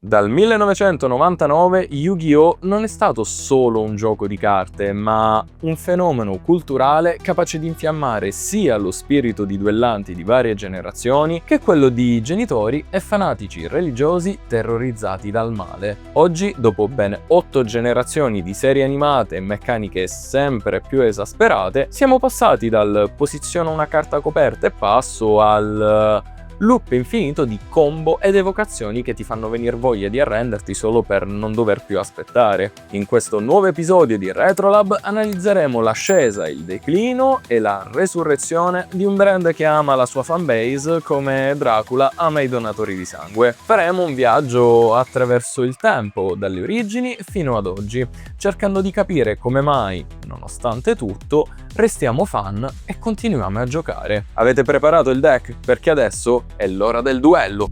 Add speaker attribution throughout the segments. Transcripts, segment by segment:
Speaker 1: Dal 1999 Yu-Gi-Oh! Non è stato solo un gioco di carte, ma un fenomeno culturale capace di infiammare sia lo spirito di duellanti di varie generazioni che quello di genitori e fanatici religiosi terrorizzati dal male. Oggi, dopo ben 8 generazioni di serie animate e meccaniche sempre più esasperate, siamo passati dal posiziona una carta coperta e passo al loop infinito di combo ed evocazioni che ti fanno venire voglia di arrenderti solo per non dover più aspettare. In questo nuovo episodio di RetroLab analizzeremo l'ascesa, il declino e la resurrezione di un brand che ama la sua fanbase come Dracula ama i donatori di sangue. Faremo un viaggio attraverso il tempo, dalle origini fino ad oggi, cercando di capire come mai, nonostante tutto, restiamo fan e continuiamo a giocare. Avete preparato il deck? Perché adesso è l'ora del duello!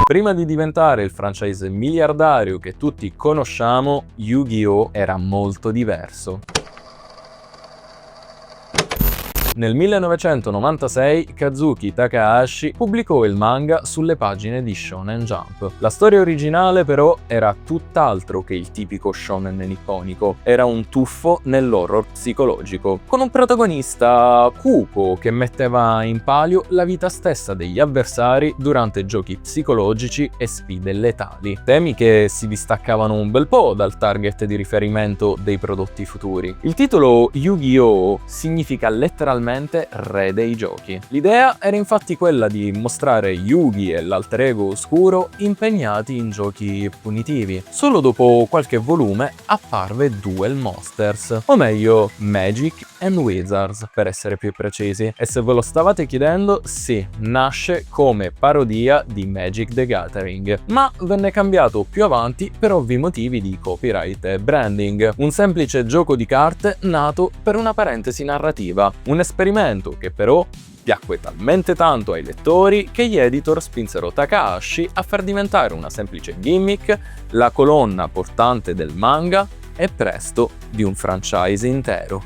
Speaker 1: Prima di diventare il franchise miliardario che tutti conosciamo, Yu-Gi-Oh! Era molto diverso. Nel 1996 Kazuki Takahashi pubblicò il manga sulle pagine di Shonen Jump. La storia originale però era tutt'altro che il tipico shonen nipponico, era un tuffo nell'horror psicologico, con un protagonista cupo che metteva in palio la vita stessa degli avversari durante giochi psicologici e sfide letali, temi che si distaccavano un bel po' dal target di riferimento dei prodotti futuri. Il titolo Yu-Gi-Oh! Significa letteralmente re dei giochi. L'idea era infatti quella di mostrare Yugi e l'alter ego oscuro impegnati in giochi punitivi. Solo dopo qualche volume apparve Duel Monsters, o meglio Magic and Wizards per essere più precisi. E se ve lo stavate chiedendo, sì, nasce come parodia di Magic the Gathering, ma venne cambiato più avanti per ovvi motivi di copyright e branding. Un semplice gioco di carte nato per una parentesi narrativa, un esperimento che però piacque talmente tanto ai lettori che gli editor spinsero Takahashi a far diventare una semplice gimmick la colonna portante del manga e presto di un franchise intero.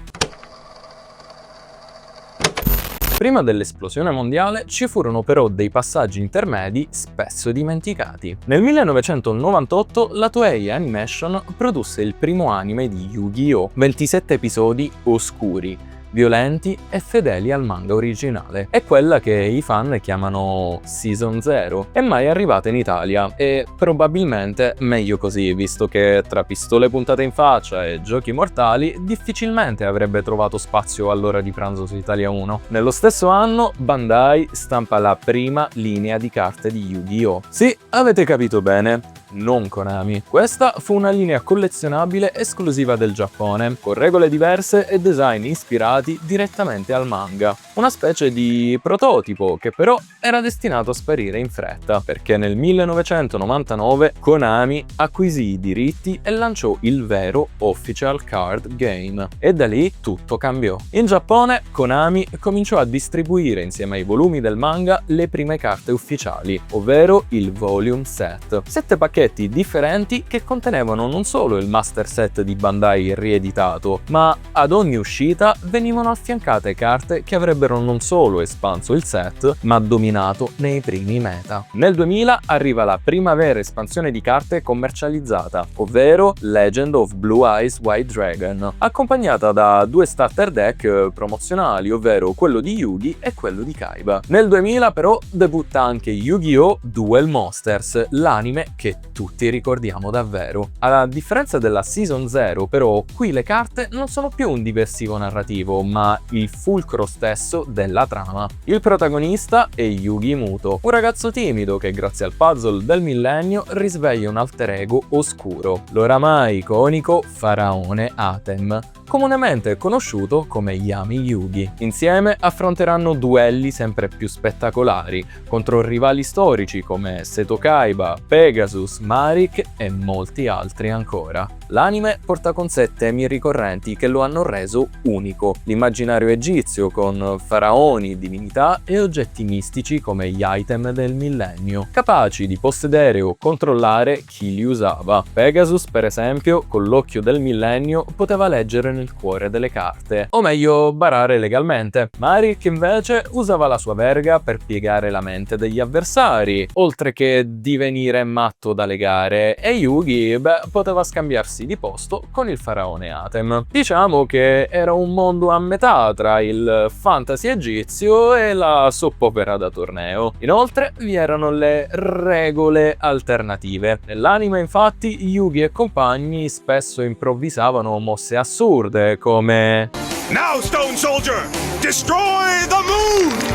Speaker 1: Prima dell'esplosione mondiale ci furono però dei passaggi intermedi spesso dimenticati. Nel 1998 la Toei Animation produsse il primo anime di Yu-Gi-Oh! 27 episodi oscuri, violenti e fedeli al manga originale. È quella che i fan chiamano Season 0. È mai arrivata in Italia e probabilmente meglio così, visto che tra pistole puntate in faccia e giochi mortali difficilmente avrebbe trovato spazio all'ora di pranzo su Italia 1. Nello stesso anno Bandai stampa la prima linea di carte di Yu-Gi-Oh! Sì, avete capito bene. Non Konami. Questa fu una linea collezionabile esclusiva del Giappone, con regole diverse e design ispirati direttamente al manga. Una specie di prototipo che però era destinato a sparire in fretta, perché nel 1999 Konami acquisì i diritti e lanciò il vero Official Card Game. E da lì tutto cambiò. In Giappone Konami cominciò a distribuire insieme ai volumi del manga le prime carte ufficiali, ovvero il Volume Set. 7 pacchetti differenti che contenevano non solo il master set di Bandai rieditato, ma ad ogni uscita venivano affiancate carte che avrebbero non solo espanso il set, ma dominato nei primi meta. Nel 2000 arriva la prima vera espansione di carte commercializzata, ovvero Legend of Blue Eyes White Dragon, accompagnata da 2 starter deck promozionali, ovvero quello di Yugi e quello di Kaiba. Nel 2000 però debutta anche Yu-Gi-Oh! Duel Monsters, l'anime che tutti ricordiamo davvero. A differenza della Season 0, però, qui le carte non sono più un diversivo narrativo, ma il fulcro stesso della trama. Il protagonista è Yugi Muto, un ragazzo timido che grazie al puzzle del millennio risveglia un alter ego oscuro, l'oramai iconico faraone Atem, comunemente conosciuto come Yami Yugi. Insieme affronteranno duelli sempre più spettacolari contro rivali storici come Seto Kaiba, Pegasus, Marik e molti altri ancora. L'anime porta con sé temi ricorrenti che lo hanno reso unico. L'immaginario egizio con faraoni, divinità e oggetti mistici come gli item del millennio, capaci di possedere o controllare chi li usava. Pegasus, per esempio, con l'occhio del millennio poteva leggere nel cuore delle carte, o meglio barare legalmente. Marik invece usava la sua verga per piegare la mente degli avversari, oltre che divenire matto da legare, e Yugi, poteva scambiarsi di posto con il faraone Atem. Diciamo che era un mondo a metà tra il fantasy egizio e la soppopera da torneo. Inoltre vi erano le regole alternative. Nell'anime infatti Yugi e compagni spesso improvvisavano mosse assurde come
Speaker 2: Now, Stone Soldier, destroy the moon!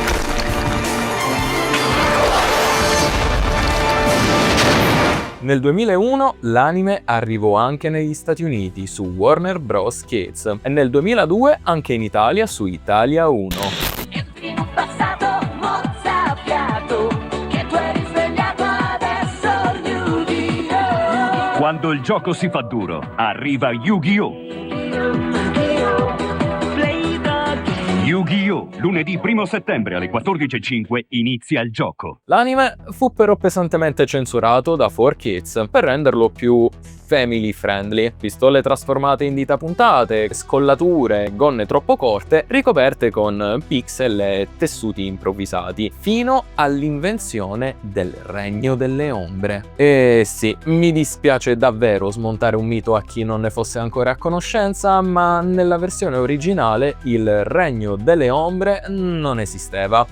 Speaker 1: Nel 2001 l'anime arrivò anche negli Stati Uniti su Warner Bros. Kids e nel 2002 anche in Italia su Italia 1.
Speaker 3: Entri in un passato mozzafiato, che tu hai risvegliato adesso Yu-Gi-Oh!
Speaker 4: Quando il gioco si fa duro, arriva Yu-Gi-Oh! Yu-Gi-Oh! Lunedì 1 settembre alle 14:05 inizia il gioco.
Speaker 1: L'anime fu però pesantemente censurato da 4Kids per renderlo più family friendly. Pistole trasformate in dita puntate, scollature, gonne troppo corte, ricoperte con pixel e tessuti improvvisati, fino all'invenzione del Regno delle Ombre. E sì, mi dispiace davvero smontare un mito a chi non ne fosse ancora a conoscenza, ma nella versione originale il Regno delle Ombre non esisteva.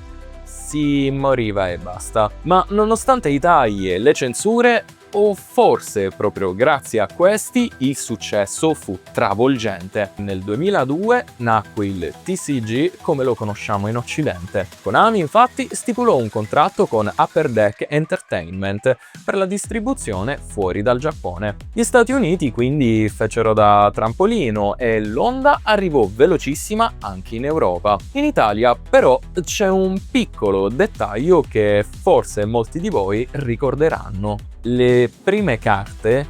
Speaker 1: Si moriva e basta. Ma nonostante i tagli e le censure, o forse proprio grazie a questi, il successo fu travolgente. Nel 2002 nacque il TCG come lo conosciamo in Occidente. Konami infatti stipulò un contratto con Upper Deck Entertainment per la distribuzione fuori dal Giappone. Gli Stati Uniti quindi fecero da trampolino e l'onda arrivò velocissima anche in Europa. In Italia però c'è un piccolo dettaglio che forse molti di voi ricorderanno. Le prime carte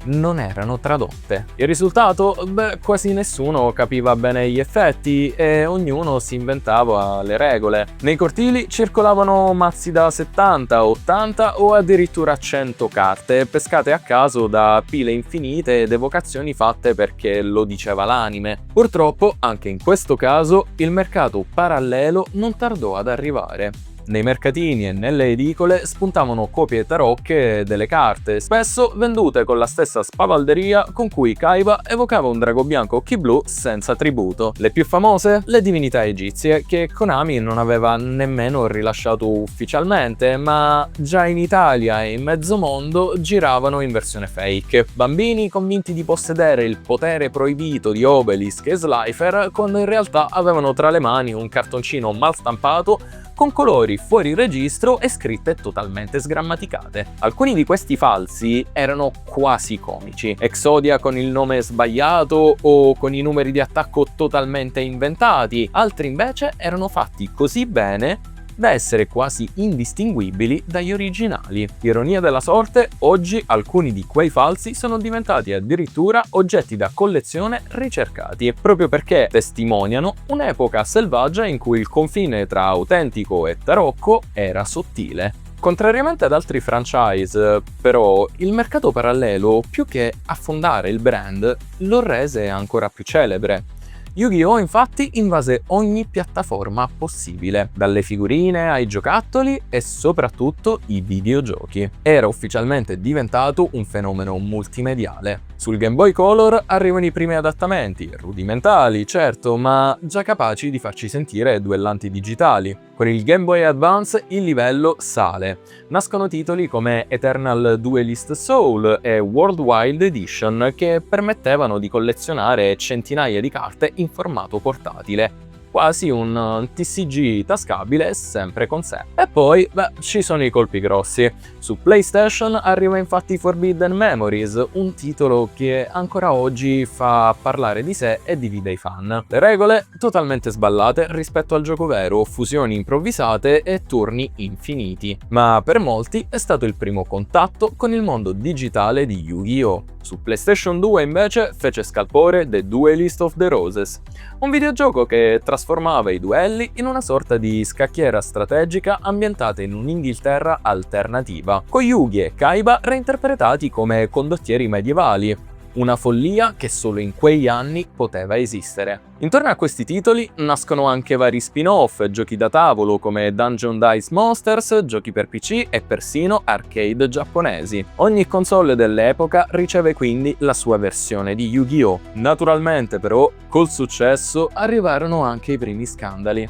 Speaker 1: non erano tradotte. Il risultato? Beh, quasi nessuno capiva bene gli effetti e ognuno si inventava le regole. Nei cortili circolavano mazzi da 70, 80 o addirittura 100 carte, pescate a caso da pile infinite ed evocazioni fatte perché lo diceva l'anime. Purtroppo, anche in questo caso, il mercato parallelo non tardò ad arrivare. Nei mercatini e nelle edicole spuntavano copie tarocche delle carte, spesso vendute con la stessa spavalderia con cui Kaiba evocava un drago bianco occhi blu senza tributo. Le più famose? Le divinità egizie, che Konami non aveva nemmeno rilasciato ufficialmente, ma già in Italia e in mezzo mondo giravano in versione fake. Bambini convinti di possedere il potere proibito di Obelisk e Slifer, quando in realtà avevano tra le mani un cartoncino mal stampato con colori fuori registro e scritte totalmente sgrammaticate. Alcuni di questi falsi erano quasi comici. Exodia con il nome sbagliato o con i numeri di attacco totalmente inventati, altri invece erano fatti così bene da essere quasi indistinguibili dagli originali. Ironia della sorte, oggi alcuni di quei falsi sono diventati addirittura oggetti da collezione ricercati, proprio perché testimoniano un'epoca selvaggia in cui il confine tra autentico e tarocco era sottile. Contrariamente ad altri franchise, però, il mercato parallelo, più che affondare il brand, lo rese ancora più celebre. Yu-Gi-Oh! Infatti invase ogni piattaforma possibile, dalle figurine ai giocattoli e soprattutto i videogiochi. Era ufficialmente diventato un fenomeno multimediale. Sul Game Boy Color arrivano i primi adattamenti, rudimentali certo, ma già capaci di farci sentire duellanti digitali. Con il Game Boy Advance il livello sale. Nascono titoli come Eternal Duelist Soul e World Wild Edition che permettevano di collezionare centinaia di carte in formato portatile. Quasi un TCG tascabile sempre con sé. E poi, ci sono i colpi grossi. Su PlayStation arriva infatti Forbidden Memories, un titolo che ancora oggi fa parlare di sé e divide i fan. Le regole totalmente sballate rispetto al gioco vero, fusioni improvvisate e turni infiniti, ma per molti è stato il primo contatto con il mondo digitale di Yu-Gi-Oh! Su PlayStation 2 invece fece scalpore The Duelist of the Roses, un videogioco che trasformava i duelli in una sorta di scacchiera strategica ambientata in un'Inghilterra alternativa, con Yugi e Kaiba reinterpretati come condottieri medievali. Una follia che solo in quegli anni poteva esistere. Intorno a questi titoli nascono anche vari spin-off, giochi da tavolo come Dungeon Dice Monsters, giochi per PC e persino arcade giapponesi. Ogni console dell'epoca riceve quindi la sua versione di Yu-Gi-Oh! Naturalmente però, col successo arrivarono anche i primi scandali.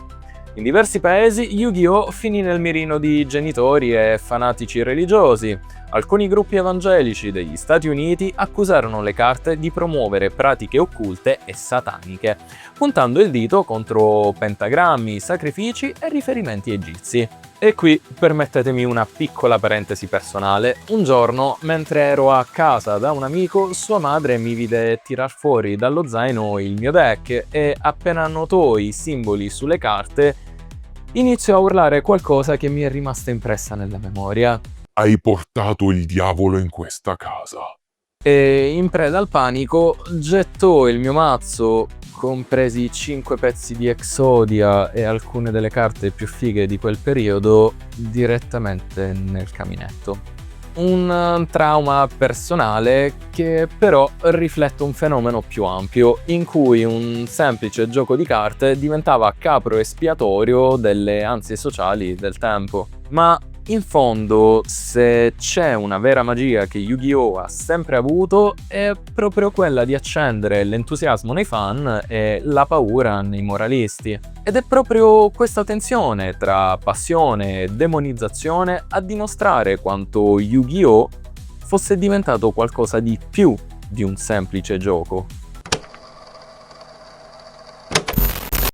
Speaker 1: In diversi paesi Yu-Gi-Oh! Finì nel mirino di genitori e fanatici religiosi. Alcuni gruppi evangelici degli Stati Uniti accusarono le carte di promuovere pratiche occulte e sataniche, puntando il dito contro pentagrammi, sacrifici e riferimenti egizi. E qui permettetemi una piccola parentesi personale. Un giorno, mentre ero a casa da un amico, sua madre mi vide tirar fuori dallo zaino il mio deck e appena notò i simboli sulle carte, iniziò a urlare qualcosa che mi è rimasta impressa nella memoria.
Speaker 5: Hai portato il diavolo in questa casa.
Speaker 1: E in preda al panico gettò il mio mazzo, compresi 5 pezzi di Exodia e alcune delle carte più fighe di quel periodo, direttamente nel caminetto. Un trauma personale che però riflette un fenomeno più ampio, in cui un semplice gioco di carte diventava capro espiatorio delle ansie sociali del tempo. Ma in fondo, se c'è una vera magia che Yu-Gi-Oh! Ha sempre avuto, è proprio quella di accendere l'entusiasmo nei fan e la paura nei moralisti. Ed è proprio questa tensione tra passione e demonizzazione a dimostrare quanto Yu-Gi-Oh! Fosse diventato qualcosa di più di un semplice gioco.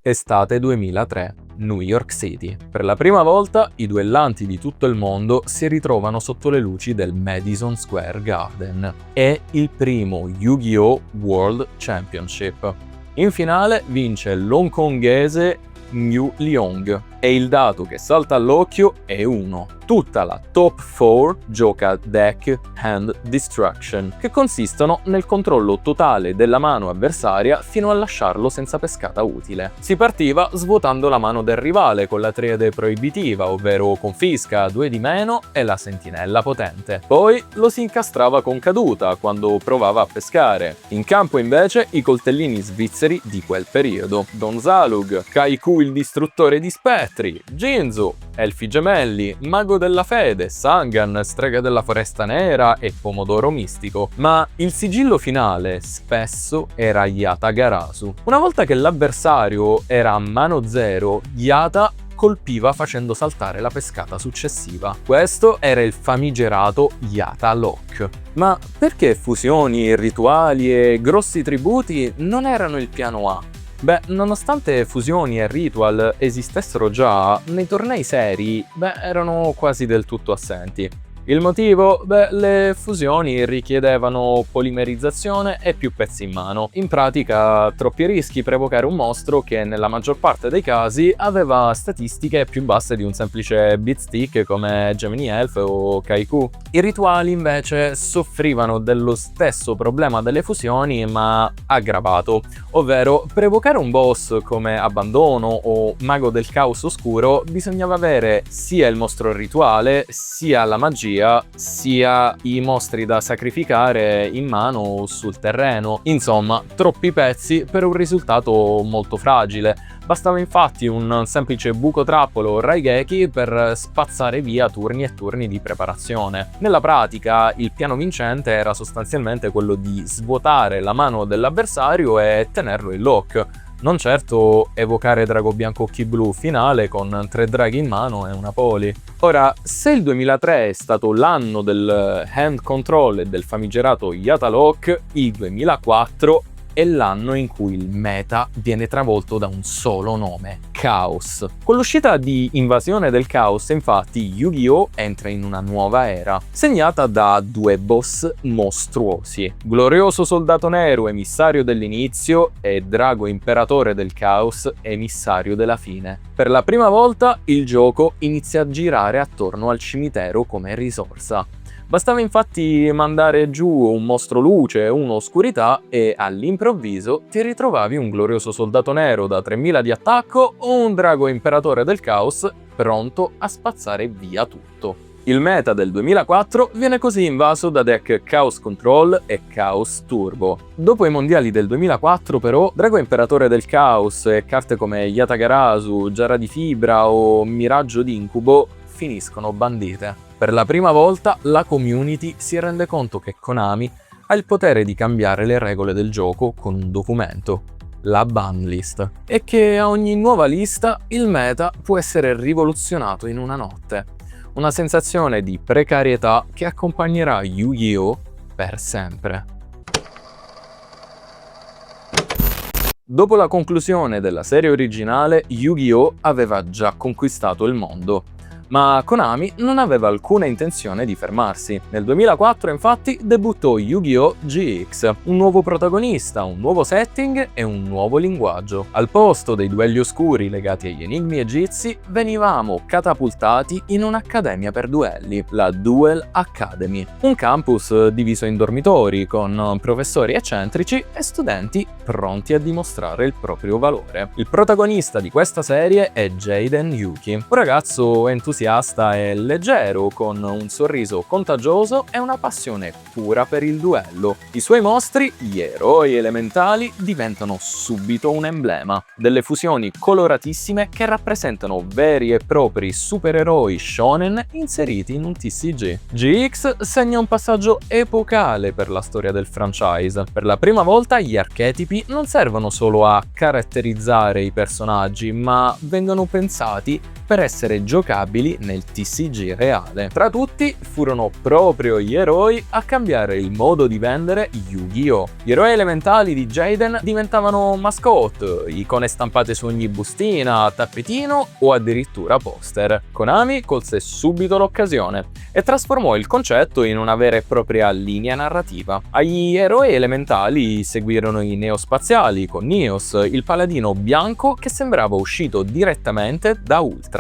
Speaker 1: Estate 2003. New York City. Per la prima volta i duellanti di tutto il mondo si ritrovano sotto le luci del Madison Square Garden. È il primo Yu-Gi-Oh! World Championship. In finale vince l'hongkongese New Leong e il dato che salta all'occhio è 1. Tutta la top 4 gioca Deck Hand Destruction, che consistono nel controllo totale della mano avversaria fino a lasciarlo senza pescata utile. Si partiva svuotando la mano del rivale con la triade proibitiva, ovvero confisca, 2 di meno e la sentinella potente. Poi lo si incastrava con caduta quando provava a pescare. In campo invece i coltellini svizzeri di quel periodo: Don Zalug, Kaiku il distruttore di spettri, Jinzu, Elfi gemelli, Mago della fede, Sangan, strega della foresta nera e pomodoro mistico. Ma il sigillo finale spesso era Yata Garasu. Una volta che l'avversario era a mano zero, Yata colpiva facendo saltare la pescata successiva. Questo era il famigerato Yata Lock. Ma perché fusioni, rituali e grossi tributi non erano il piano A? Beh, nonostante fusioni e ritual esistessero già, nei tornei seri, erano quasi del tutto assenti. Il motivo? Le fusioni richiedevano polimerizzazione e più pezzi in mano. In pratica, troppi rischi per evocare un mostro che nella maggior parte dei casi aveva statistiche più basse di un semplice beatstick come Gemini Elf o Kaiku. I rituali invece soffrivano dello stesso problema delle fusioni, ma aggravato, ovvero per evocare un boss come Abbandono o Mago del Caos Oscuro bisognava avere sia il mostro rituale, sia la magia, sia i mostri da sacrificare in mano o sul terreno. Insomma, troppi pezzi per un risultato molto fragile. Bastava infatti un semplice buco trappolo o Raigeki per spazzare via turni e turni di preparazione. Nella pratica, il piano vincente era sostanzialmente quello di svuotare la mano dell'avversario e tenerlo in lock. Non certo evocare Drago Bianco Occhi Blu finale con 3 draghi in mano e una poli. Ora, se il 2003 è stato l'anno del hand control e del famigerato Yata Lock, il 2004 è l'anno in cui il meta viene travolto da un solo nome: Chaos. Con l'uscita di Invasione del Caos, infatti, Yu-Gi-Oh! Entra in una nuova era, segnata da due boss mostruosi: Glorioso Soldato Nero, emissario dell'inizio, e Drago Imperatore del Caos, emissario della fine. Per la prima volta il gioco inizia a girare attorno al cimitero come risorsa. Bastava infatti mandare giù un mostro luce e uno oscurità e all'improvviso ti ritrovavi un glorioso soldato nero da 3000 di attacco o un drago imperatore del caos pronto a spazzare via tutto. Il meta del 2004 viene così invaso da deck Chaos Control e Chaos Turbo. Dopo i mondiali del 2004 però, Drago Imperatore del Caos e carte come Yatagarasu, Giara di Fibra o Miraggio d'Incubo finiscono bandite. Per la prima volta la community si rende conto che Konami ha il potere di cambiare le regole del gioco con un documento, la ban list, e che a ogni nuova lista il meta può essere rivoluzionato in una notte. Una sensazione di precarietà che accompagnerà Yu-Gi-Oh! Per sempre. Dopo la conclusione della serie originale, Yu-Gi-Oh! Aveva già conquistato il mondo. Ma Konami non aveva alcuna intenzione di fermarsi. Nel 2004 infatti debuttò Yu-Gi-Oh! GX, un nuovo protagonista, un nuovo setting e un nuovo linguaggio. Al posto dei duelli oscuri legati agli enigmi egizi, venivamo catapultati in un'accademia per duelli, la Duel Academy, un campus diviso in dormitori con professori eccentrici e studenti pronti a dimostrare il proprio valore. Il protagonista di questa serie è Jaden Yuki, un ragazzo entusiasta e leggero, con un sorriso contagioso e una passione pura per il duello. I suoi mostri, gli eroi elementali, diventano subito un emblema, delle fusioni coloratissime che rappresentano veri e propri supereroi shonen inseriti in un TCG. GX segna un passaggio epocale per la storia del franchise. Per la prima volta gli archetipi non servono solo a caratterizzare i personaggi, ma vengono pensati per essere giocabili nel TCG reale. Tra tutti furono proprio gli eroi a cambiare il modo di vendere Yu-Gi-Oh! Gli eroi elementali di Jaden diventavano mascotte, icone stampate su ogni bustina, tappetino o addirittura poster. Konami colse subito l'occasione e trasformò il concetto in una vera e propria linea narrativa. Agli eroi elementali seguirono i neospaziali con Neos, il paladino bianco che sembrava uscito direttamente da Ultraman.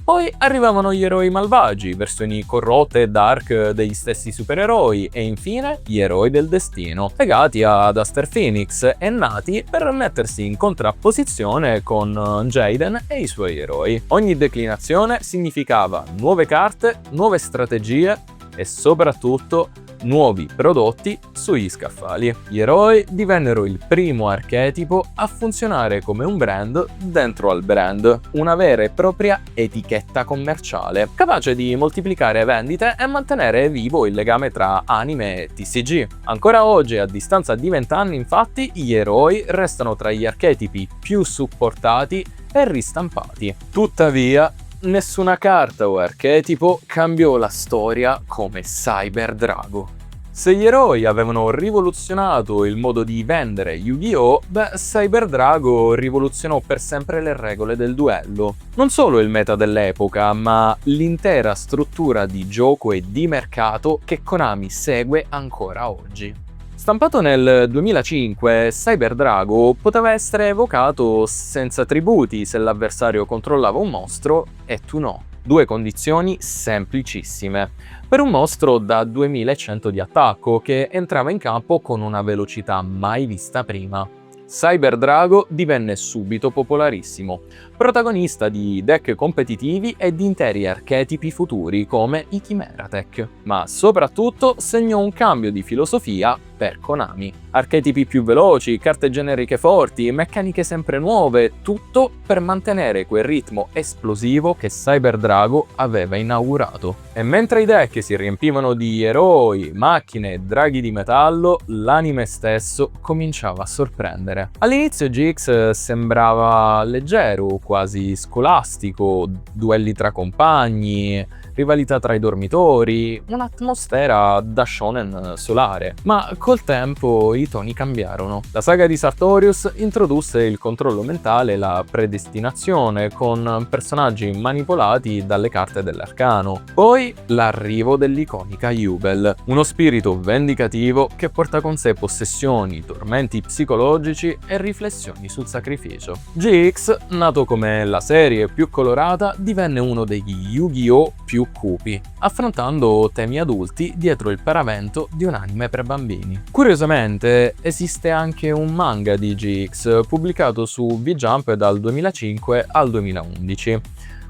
Speaker 1: Poi arrivavano gli eroi malvagi, versioni corrotte e dark degli stessi supereroi, e infine gli eroi del destino, legati ad Aster Phoenix e nati per mettersi in contrapposizione con Jaden e i suoi eroi. Ogni declinazione significava nuove carte, nuove strategie e soprattutto nuovi prodotti sugli scaffali. Gli eroi divennero il primo archetipo a funzionare come un brand dentro al brand, una vera e propria etichetta commerciale, capace di moltiplicare vendite e mantenere vivo il legame tra anime e TCG. Ancora oggi, a distanza di 20 anni, infatti, gli eroi restano tra gli archetipi più supportati e ristampati. Tuttavia, nessuna carta o archetipo cambiò la storia come Cyber Drago. Se gli eroi avevano rivoluzionato il modo di vendere Yu-Gi-Oh!, Cyber Drago rivoluzionò per sempre le regole del duello. Non solo il meta dell'epoca, ma l'intera struttura di gioco e di mercato che Konami segue ancora oggi. Stampato nel 2005, Cyber Drago poteva essere evocato senza attributi se l'avversario controllava un mostro e tu no. Due condizioni semplicissime. Per un mostro da 2100 di attacco che entrava in campo con una velocità mai vista prima. Cyber Drago divenne subito popolarissimo, protagonista di deck competitivi e di interi archetipi futuri come i Chimera Tech, ma soprattutto segnò un cambio di filosofia per Konami. Archetipi più veloci, carte generiche forti, meccaniche sempre nuove, tutto per mantenere quel ritmo esplosivo che Cyber Drago aveva inaugurato. E mentre i deck si riempivano di eroi, macchine e draghi di metallo, l'anime stesso cominciava a sorprendere. All'inizio GX sembrava leggero, quasi scolastico, duelli tra compagni, rivalità tra i dormitori, un'atmosfera da shonen solare. Ma col tempo i toni cambiarono. La saga di Sartorius introdusse il controllo mentale e la predestinazione con personaggi manipolati dalle carte dell'arcano. Poi l'arrivo dell'iconica Jubel, uno spirito vendicativo che porta con sé possessioni, tormenti psicologici e riflessioni sul sacrificio. GX, nato come la serie più colorata, divenne uno degli Yu-Gi-Oh! Più cupi, affrontando temi adulti dietro il paravento di un anime per bambini. Curiosamente, esiste anche un manga di GX pubblicato su V-Jump dal 2005 al 2011.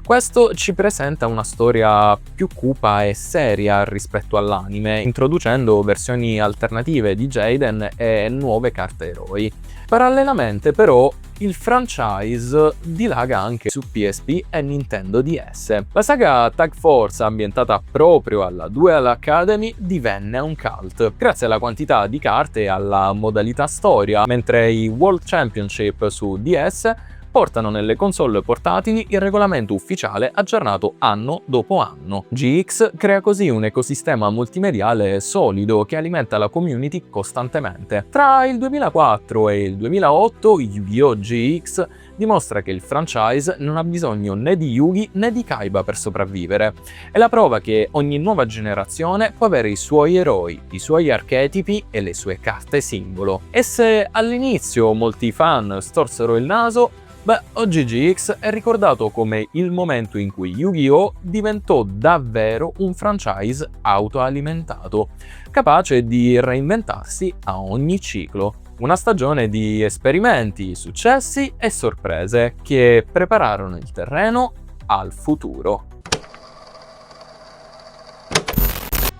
Speaker 1: Questo ci presenta una storia più cupa e seria rispetto all'anime, introducendo versioni alternative di Jaden e nuove carte eroi. Parallelamente però il franchise dilaga anche su PSP e Nintendo DS. La saga Tag Force, ambientata proprio alla Duel Academy, divenne un cult, grazie alla quantità di carte e alla modalità storia, mentre i World Championship su DS portano nelle console portatili il regolamento ufficiale aggiornato anno dopo anno. GX crea così un ecosistema multimediale solido che alimenta la community costantemente. Tra il 2004 e il 2008 Yu-Gi-Oh! GX dimostra che il franchise non ha bisogno né di Yugi né di Kaiba per sopravvivere. È la prova che ogni nuova generazione può avere i suoi eroi, i suoi archetipi e le sue carte simbolo. E se all'inizio molti fan storsero il naso, oggi GX è ricordato come il momento in cui Yu-Gi-Oh! Diventò davvero un franchise autoalimentato, capace di reinventarsi a ogni ciclo. Una stagione di esperimenti, successi e sorprese che prepararono il terreno al futuro.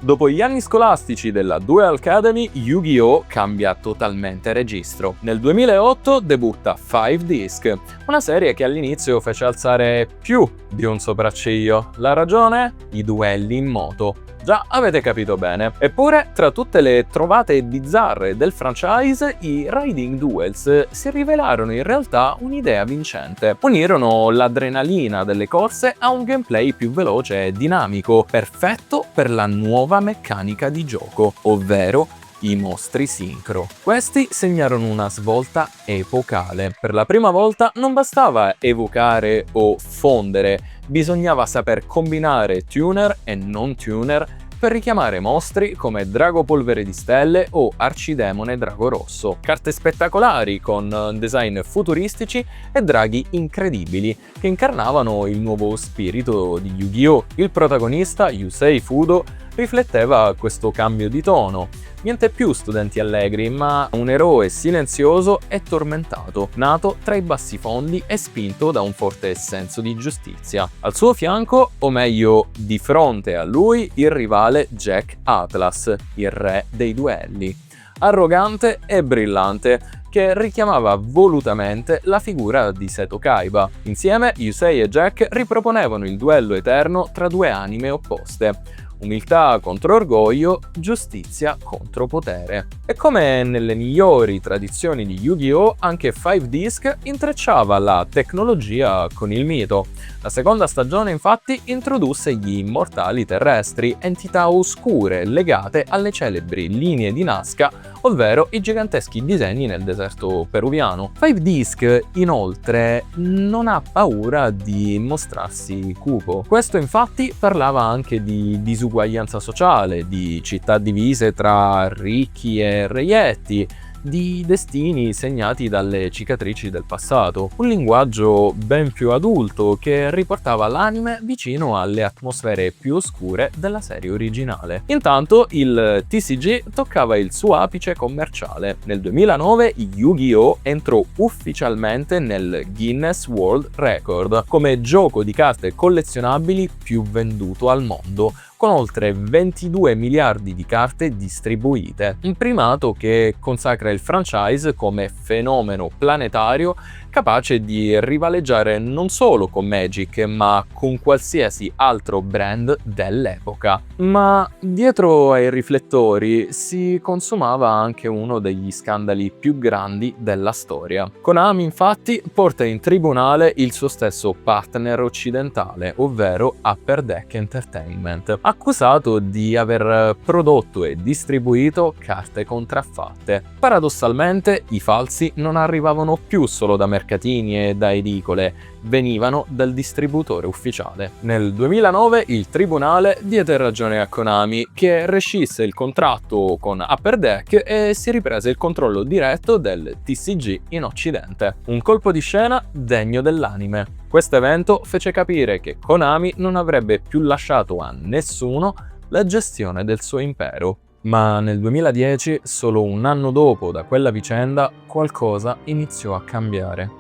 Speaker 1: Dopo gli anni scolastici della Duel Academy, Yu-Gi-Oh! Cambia totalmente registro. Nel 2008 debutta 5 Disc, una serie che all'inizio fece alzare più di un sopracciglio. La ragione? I duelli in moto. Già, avete capito bene. Eppure, tra tutte le trovate bizzarre del franchise, i Riding Duels si rivelarono in realtà un'idea vincente. Unirono l'adrenalina delle corse a un gameplay più veloce e dinamico, perfetto per la nuova meccanica di gioco, ovvero i mostri sincro. Questi segnarono una svolta epocale. Per la prima volta non bastava evocare o fondere, bisognava saper combinare tuner e non tuner per richiamare mostri come Drago Polvere di Stelle o Arcidemone Drago Rosso. Carte spettacolari con design futuristici e draghi incredibili che incarnavano il nuovo spirito di Yu-Gi-Oh! Il protagonista, Yusei Fudo, rifletteva questo cambio di tono. Niente più studenti allegri, ma un eroe silenzioso e tormentato, nato tra i bassifondi e spinto da un forte senso di giustizia. Al suo fianco, o meglio di fronte a lui, il rivale Jack Atlas, il re dei duelli. Arrogante e brillante, che richiamava volutamente la figura di Seto Kaiba. Insieme, Yusei e Jack riproponevano il duello eterno tra due anime opposte. Umiltà contro orgoglio, giustizia contro potere. E come nelle migliori tradizioni di Yu-Gi-Oh!, anche 5 Disc intrecciava la tecnologia con il mito. La seconda stagione infatti introdusse gli immortali terrestri, entità oscure legate alle celebri linee di Nazca, ovvero i giganteschi disegni nel deserto peruviano. 5 Disc inoltre non ha paura di mostrarsi cupo. Questo infatti parlava anche di disuguaglianza sociale, di città divise tra ricchi e reietti, di destini segnati dalle cicatrici del passato, un linguaggio ben più adulto che riportava l'anime vicino alle atmosfere più oscure della serie originale. Intanto il TCG toccava il suo apice commerciale. Nel 2009 Yu-Gi-Oh! Entrò ufficialmente nel Guinness World Record come gioco di carte collezionabili più venduto al mondo, con oltre 22 miliardi di carte distribuite, un primato che consacra il franchise come fenomeno planetario capace di rivaleggiare non solo con Magic, ma con qualsiasi altro brand dell'epoca. Ma dietro ai riflettori si consumava anche uno degli scandali più grandi della storia. Konami infatti porta in tribunale il suo stesso partner occidentale, ovvero Upper Deck Entertainment, accusato di aver prodotto e distribuito carte contraffatte. Paradossalmente, i falsi non arrivavano più solo da mercatini e da edicole, venivano dal distributore ufficiale. Nel 2009 il tribunale diede ragione a Konami, che rescisse il contratto con Upper Deck e si riprese il controllo diretto del TCG in Occidente. Un colpo di scena degno dell'anime. Questo evento fece capire che Konami non avrebbe più lasciato a nessuno la gestione del suo impero. Ma nel 2010, solo un anno dopo da quella vicenda, qualcosa iniziò a cambiare.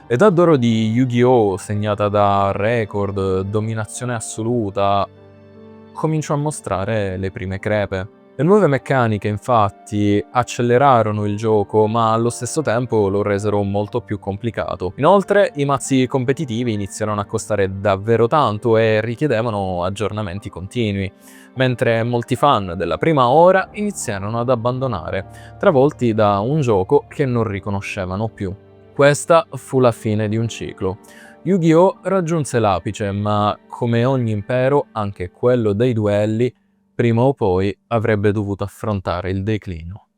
Speaker 1: L'età d'oro di Yu-Gi-Oh!, segnata da record, dominazione assoluta, cominciò a mostrare le prime crepe. Le nuove meccaniche, infatti, accelerarono il gioco, ma allo stesso tempo lo resero molto più complicato. Inoltre, i mazzi competitivi iniziarono a costare davvero tanto e richiedevano aggiornamenti continui, mentre molti fan della prima ora iniziarono ad abbandonare, travolti da un gioco che non riconoscevano più. Questa fu la fine di un ciclo. Yu-Gi-Oh! Raggiunse l'apice, ma come ogni impero, anche quello dei duelli, prima o poi avrebbe dovuto affrontare il declino.